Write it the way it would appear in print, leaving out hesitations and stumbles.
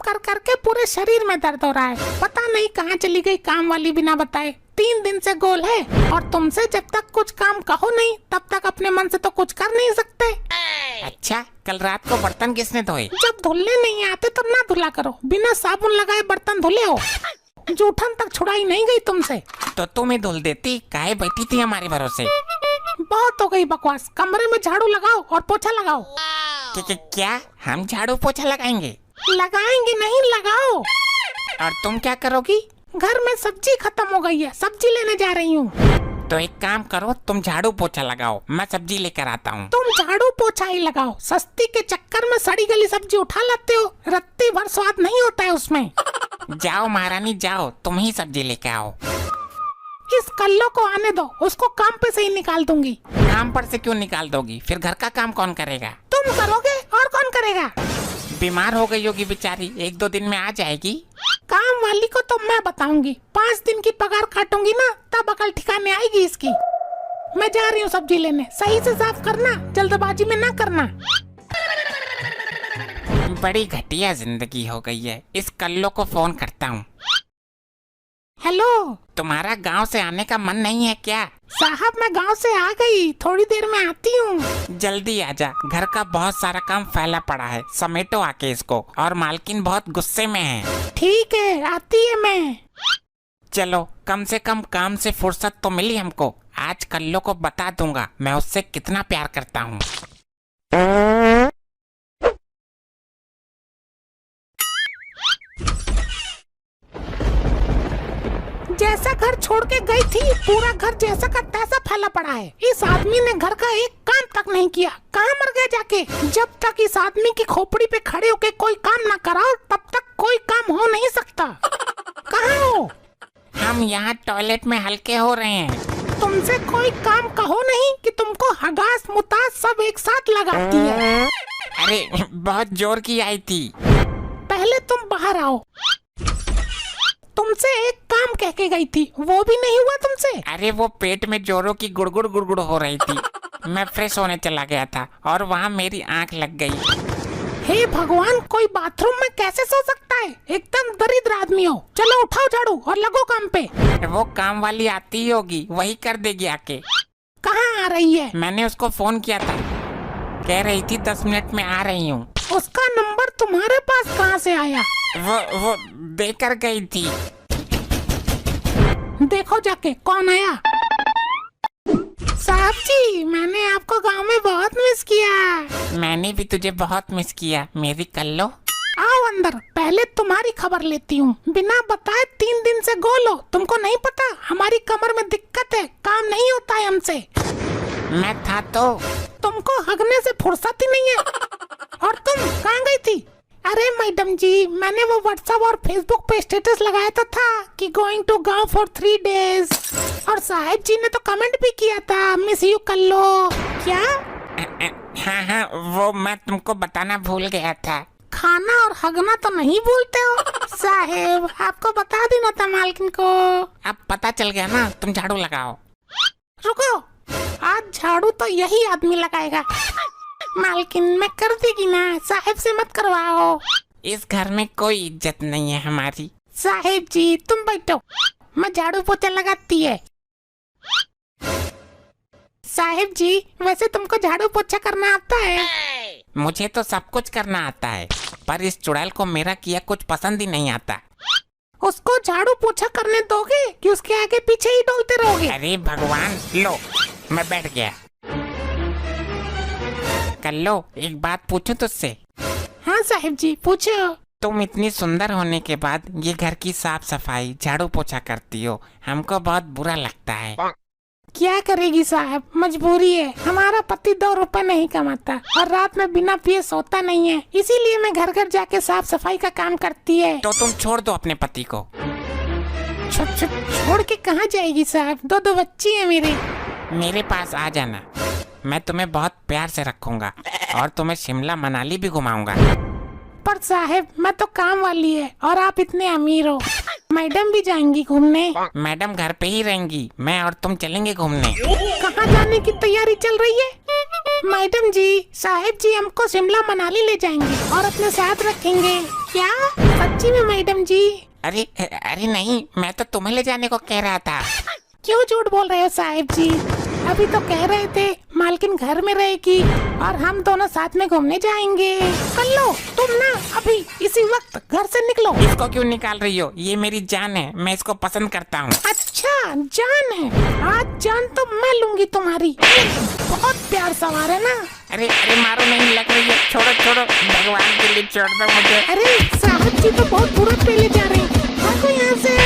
कर करके पूरे शरीर में दर्द हो रहा है। पता नहीं कहाँ चली गई काम वाली बिना बताए। 3 दिन से गोल है और तुमसे जब तक कुछ काम कहो नहीं तब तक अपने मन से तो कुछ कर नहीं सकते। अच्छा, कल रात को बर्तन किसने धोए? जब धुलने नहीं आते तो ना धुला करो। बिना साबुन लगाए बर्तन धुले हो। जूठन तक छुड़ाई नहीं गई तुमसे। तो तुम ही धुल देती, काहे बैठी थी हमारे भरोसे? बहुत हो गई बकवास। कमरे में झाड़ू लगाओ और पोछा लगाओ। क्या हम झाड़ू पोछा लगाएंगे? लगाएंगे नहीं, लगाओ। और तुम क्या करोगी? घर में सब्जी खत्म हो गई है, सब्जी लेने जा रही हूँ। तो एक काम करो, तुम झाड़ू पोछा लगाओ, मैं सब्जी लेकर आता हूँ। तुम झाड़ू पोछा ही लगाओ। सस्ती के चक्कर में सड़ी गली सब्जी उठा लाते हो। रत्ती भर स्वाद नहीं होता है उसमें। जाओ महारानी जाओ, तुम ही सब्जी लेके आओ। इस कल्लो को आने दो, उसको काम पे से ही निकाल दूंगी। काम पर से क्यों निकाल दोगी? फिर घर का काम कौन करेगा? तुम करोगे और कौन करेगा? बीमार हो गई होगी बेचारी, 1-2 दिन में आ जाएगी। काम वाली को तो मैं बताऊंगी। 5 दिन की पगार काटूंगी ना, तब अकल ठिकाने आएगी इसकी। मैं जा रही हूँ सब्जी लेने। सही से साफ करना, जल्दबाजी में ना करना। बड़ी घटिया जिंदगी हो गई है। इस कल्लो को फोन करता हूँ। हेलो, तुम्हारा गांव से आने का मन नहीं है क्या? साहब मैं गांव से आ गई, थोड़ी देर में आती हूँ। जल्दी आजा, घर का बहुत सारा काम फैला पड़ा है, समेटो आके इसको। और मालकिन बहुत गुस्से में है। ठीक है, आती है मैं। चलो, कम से कम काम से फुर्सत तो मिली हमको। आज कल्लो को बता दूंगा मैं उससे कितना प्यार करता हूँ। जैसा घर छोड़ के गई थी, पूरा घर जैसा का तैसा फैला पड़ा है। इस आदमी ने घर का एक काम तक नहीं किया। कहाँ मर गया जाके? जब तक इस आदमी की खोपड़ी पे खड़े होके कोई काम ना कराओ तब तक कोई काम हो नहीं सकता। कहाँ हो? हम यहाँ टॉयलेट में हल्के हो रहे हैं। तुमसे कोई काम कहो नहीं कि तुमको हगास मुतास सब एक साथ लगाती है। अरे बहुत जोर की आई थी। पहले तुम बाहर आओ। तुमसे एक काम कह के गई थी, वो भी नहीं हुआ तुमसे। अरे वो पेट में जोरों की गुड़गुड़ गुड़गुड़ हो रही थी। मैं फ्रेश होने चला गया था और वहाँ मेरी आंख लग गई। हे भगवान, कोई बाथरूम में कैसे सो सकता है? एकदम दरिद्र आदमी हो। चलो उठाओ झाड़ू और लगो काम पे। वो काम वाली आती ही होगी, वही कर देगी आके। कहाँ आ रही है? मैंने उसको फोन किया था, कह रही थी 10 मिनट में आ रही हूँ। उसका नंबर तुम्हारे पास कहाँ से आया? वो देकर गई थी। देखो जाके कौन आया। साहब जी, मैंने आपको गांव में बहुत मिस किया। मैंने भी तुझे बहुत मिस किया मेरी कल्लो। आओ अंदर, पहले तुम्हारी खबर लेती हूँ। बिना बताए 3 दिन से गोल हो। तुमको नहीं पता हमारी कमर में दिक्कत है, काम नहीं होता है हमसे। मैं था तो। तुमको हगने से फुर्सत ही नहीं है। और तुम कहाँ गई थी? अरे मैडम जी, मैंने वो व्हाट्सएप और फेसबुक पे स्टेटस लगाया तो था कि गोइंग टू गांव फॉर 3 डेज। और साहब जी ने तो कमेंट भी किया था, मिस यू कल्लो। क्या? हाँ, वो मैं तुमको बताना भूल गया था। खाना और हगना तो नहीं भूलते हो साहेब, आपको बता देना था मालकिन को। अब पता चल गया ना, तुम झाड़ू लगाओ। रुको, आज झाड़ू तो यही आदमी लगाएगा। मालकिन मैं कर देगी ना, साहेब से मत करवाओ। इस घर में कोई इज्जत नहीं है हमारी। साहेब जी तुम बैठो, मैं झाड़ू पोछा लगाती है। साहेब जी, वैसे तुमको झाड़ू पोछा करना आता है? मुझे तो सब कुछ करना आता है, पर इस चुड़ैल को मेरा किया कुछ पसंद ही नहीं आता। उसको झाड़ू पोछा करने दोगे कि उसके आगे पीछे ही डोलते रहोगे? अरे भगवान, लो मैं बैठ गया। कल्लो, एक बात पूछूं तुझसे? हाँ साहिब जी पूछो। तुम इतनी सुंदर होने के बाद ये घर की साफ सफाई झाड़ू पोछा करती हो, हमको बहुत बुरा लगता है। क्या करेगी साहब, मजबूरी है। हमारा पति 2 रुपए नहीं कमाता और रात में बिना पिए सोता नहीं है, इसीलिए मैं घर घर जाके साफ सफाई का काम करती है। तो तुम छोड़ दो अपने पति को। छोड़ के कहाँ जाएगी साहब, 2 बच्ची है मेरी। मेरे पास आ जाना, मैं तुम्हें बहुत प्यार से रखूंगा और तुम्हें शिमला मनाली भी घुमाऊंगा। पर साहब मैं तो काम वाली है और आप इतने अमीर हो। मैडम भी जाएंगी घूमने? मैडम घर पे ही रहेंगी, मैं और तुम चलेंगे घूमने। कहाँ जाने की तैयारी चल रही है? मैडम जी, साहिब जी हमको शिमला मनाली ले जाएंगे और अपने साथ रखेंगे। क्या सच्ची में मैडम जी? अरे अरे नहीं, मैं तो तुम्हें ले जाने को कह रहा था। क्यों झूठ बोल रहे हो साहिब जी? अभी तो कह रहे थे मालकिन घर में रहेगी और हम दोनों साथ में घूमने जाएंगे। कर लो तुम ना, अभी इसी वक्त घर से निकलो। इसको क्यों निकाल रही हो? ये मेरी जान है, मैं इसको पसंद करता हूँ। अच्छा जान है, आज जान तो मैं लूंगी तुम्हारी। बहुत प्यार सवार है ना। अरे अरे मारो नहीं, लग रही है। छोड़ो छोड़ो, भगवान के लिए छोड़ दो मुझे। अरे साहब जी तो बहुत बुरा पे ले जा रहे हैं। भागो यहाँ से।